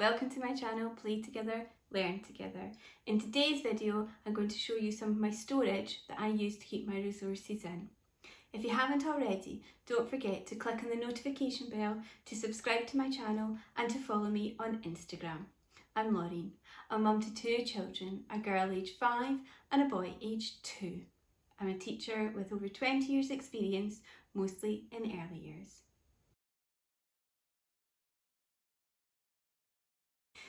Welcome to my channel, Play Together, Learn Together. In today's video, I'm going to show you some of my storage that I use to keep my resources in. If you haven't already, don't forget to click on the notification bell to subscribe to my channel and to follow me on Instagram. I'm Laureen, a mum to two children, a girl aged 5 and a boy aged 2. I'm a teacher with over 20 years experience, mostly in early years.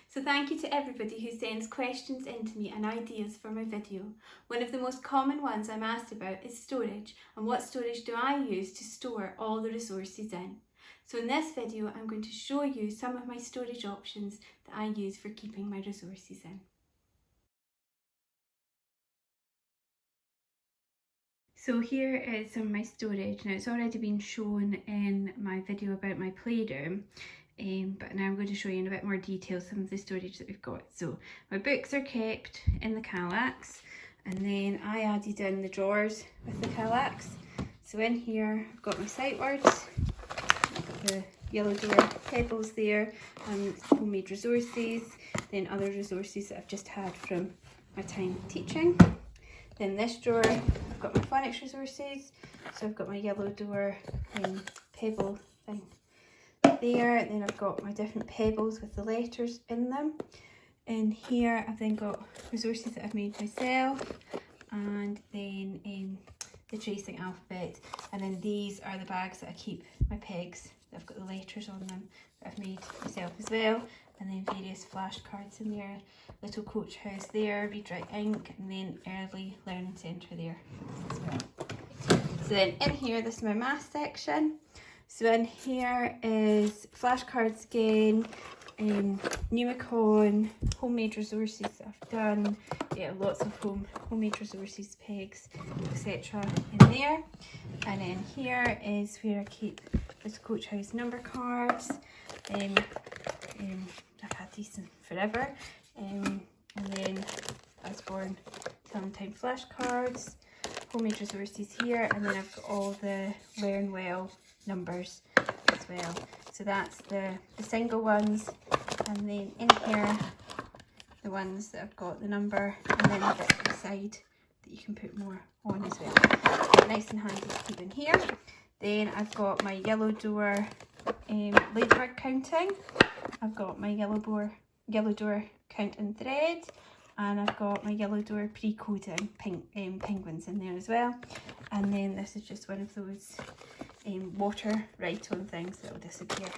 So thank you to everybody who sends questions into me and ideas for my video. One of the most common ones I'm asked about is storage, and what storage do I use to store all the resources in. So in this video I'm going to show you some of my storage options that I use for keeping my resources in. So here is some of my storage. Now it's already been shown in my video about my playroom. But now I'm going to show you in a bit more detail some of the storage that we've got. So my books are kept in the Kallax, and then I added in the drawers with the Kallax. So in here I've got my sight words, I've got the yellow door pebbles there, and homemade resources, then other resources that I've just had from my time teaching. Then this drawer, I've got my phonics resources, so I've got my yellow door pebble thing there. Then I've got my different pebbles with the letters in them. In here I've then got resources that I've made myself, and then the tracing alphabet, and then these are the bags that I keep my pegs that I've got the letters on them that I've made myself as well, and then various flashcards in there, little coach house there, read write ink, and then early learning centre there as well. So then in here, this is my math section. So in here is flashcards again, Numicon, homemade resources that I've done, lots of homemade resources, pegs, etc. in there. And then here is where I keep this Coach House number cards. I've had these forever. And then Osborne Time flashcards, homemade resources here, and then I've got all the Learn Well numbers as well. So that's the single ones, and then in here the ones that I've got the number, and then a bit beside that you can put more on as well. Nice and handy to keep in here. Then I've got my yellow door ladybird counting, I've got my yellow door count and thread, and I've got my yellow door pre-coding penguins in there as well. And then this is just one of those water write-on things that will disappear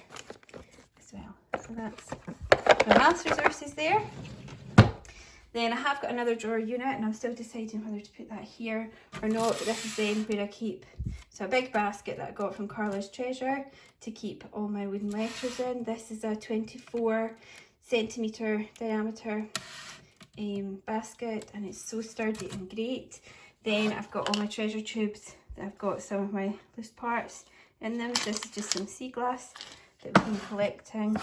as well. So that's my maths resources there. Then I have got another drawer unit, and I'm still deciding whether to put that here or not. But this is then where I keep, so a big basket that I got from Carla's Treasure to keep all my wooden letters in. This is a 24cm diameter basket, and it's so sturdy and great. Then I've got all my treasure tubes that I've got some of my loose parts in them. This is just some sea glass that we've been collecting,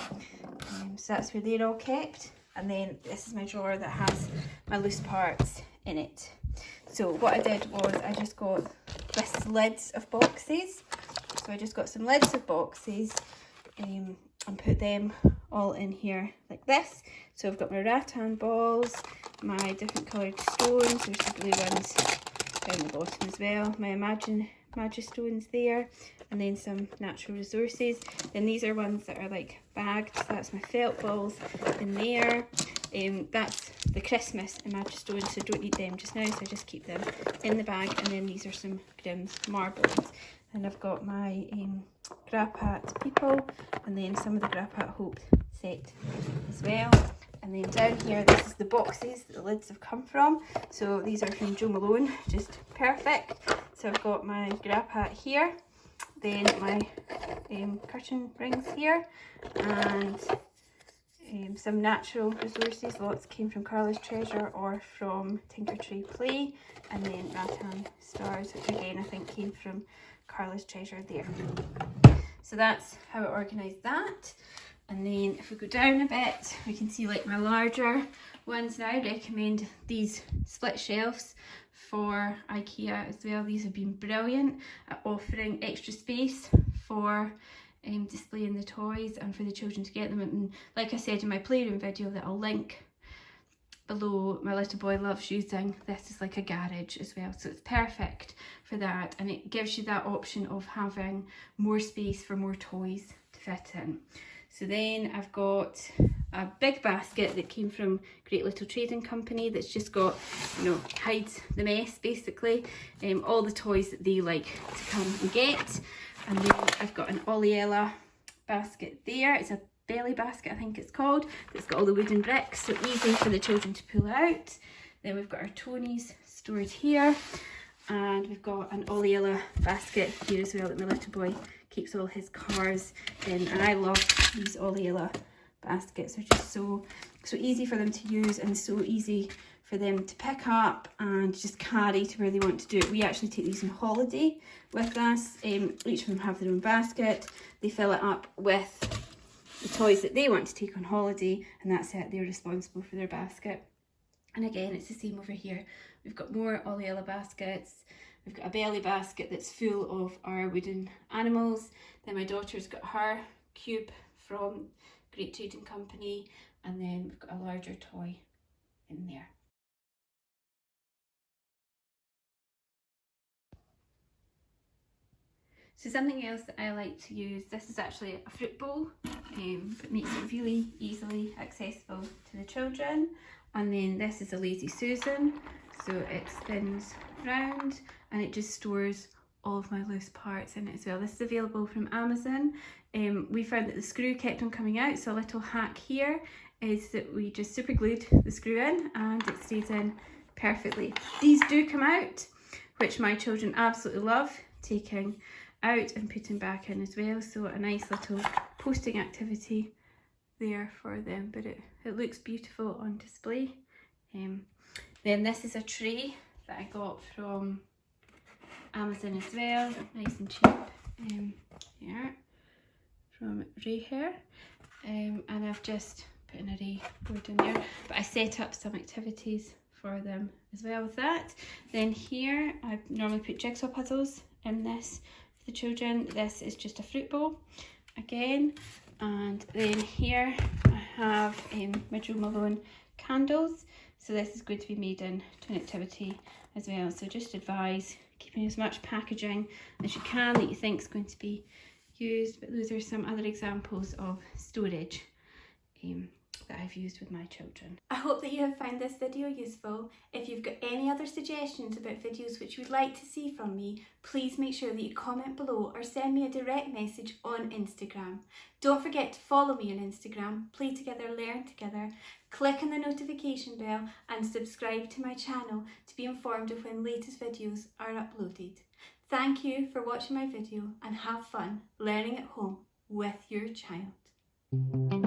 so that's where they're all kept. And then this is my drawer that has my loose parts in it. So what I did was I just got this lids of boxes. So I just got some lids of boxes and put them all in here like this. So I've got my rattan balls, my different coloured stones, there's the blue ones down the bottom as well, my Magic stones there, and then some natural resources. Then these are ones that are like bagged, so that's my felt balls in there. That's the Christmas Magic stones, so I don't need them just now, so I just keep them in the bag. And then these are some Grimm's marbles. And I've got my Grappat people, and then some of the Grappat Hope set as well. And then down here, this is the boxes that the lids have come from. So these are from Jo Malone, just perfect. So I've got my Grappat here, then my curtain rings here, and some natural resources. Lots came from Carla's Treasure or from Tinker Tray Play, and then rattan stars, which again I think came from Carla's Treasure there. So that's how I organised that. And then if we go down a bit, we can see like my larger ones now. I recommend these split shelves for Ikea as well. These have been brilliant at offering extra space for displaying the toys and for the children to get them. And like I said in my playroom video that I'll link below, my little boy loves using this as like a garage as well, so it's perfect for that, and it gives you that option of having more space for more toys to fit in. So then I've got a big basket that came from Great Little Trading Company that's just got, you know, hides the mess basically, all the toys that they like to come and get. And then I've got an Oliella basket there. It's a belly basket, I think it's called. It's got all the wooden bricks, so easy for the children to pull out. Then we've got our Tonys stored here, and we've got an Oliella basket here as well that my little boy keeps all his cars in. And I love these Oliella baskets. They're just so easy for them to use and so easy for them to pick up and just carry to where they want to do it. We actually take these on holiday with us. Each of them have their own basket. They fill it up with the toys that they want to take on holiday, and that's it. They're responsible for their basket. And again, it's the same over here. We've got more Oliella baskets. We've got a belly basket that's full of our wooden animals. Then my daughter's got her cube from Great Trading Company, and then we've got a larger toy in there. So something else that I like to use, this is actually a fruit bowl, but makes it really easily accessible to the children. And then this is a Lazy Susan, so it spins round and it just stores all of my loose parts in it as well. This is available from Amazon. We found that the screw kept on coming out, so a little hack here is that we just super glued the screw in and it stays in perfectly. These do come out, which my children absolutely love taking out and putting back in as well, so a nice little posting activity there for them, but it looks beautiful on display. Then this is a tray that I got from Amazon as well, nice and cheap, here from Ray Hair, and I've just put an array board in there, but I set up some activities for them as well with that. Then here I normally put jigsaw puzzles in this for the children. This is just a fruit bowl again, and then here I have my Jo Malone candles, so this is going to be made into an activity as well. So just advise keeping as much packaging as you can that you think is going to be used, but those are some other examples of storage that I've used with my children. I hope that you have found this video useful. If you've got any other suggestions about videos which you would like to see from me, please make sure that you comment below or send me a direct message on Instagram. Don't forget to follow me on Instagram, Play Together, Learn Together. Click on the notification bell and subscribe to my channel to be informed of when latest videos are uploaded. Thank you for watching my video and have fun learning at home with your child.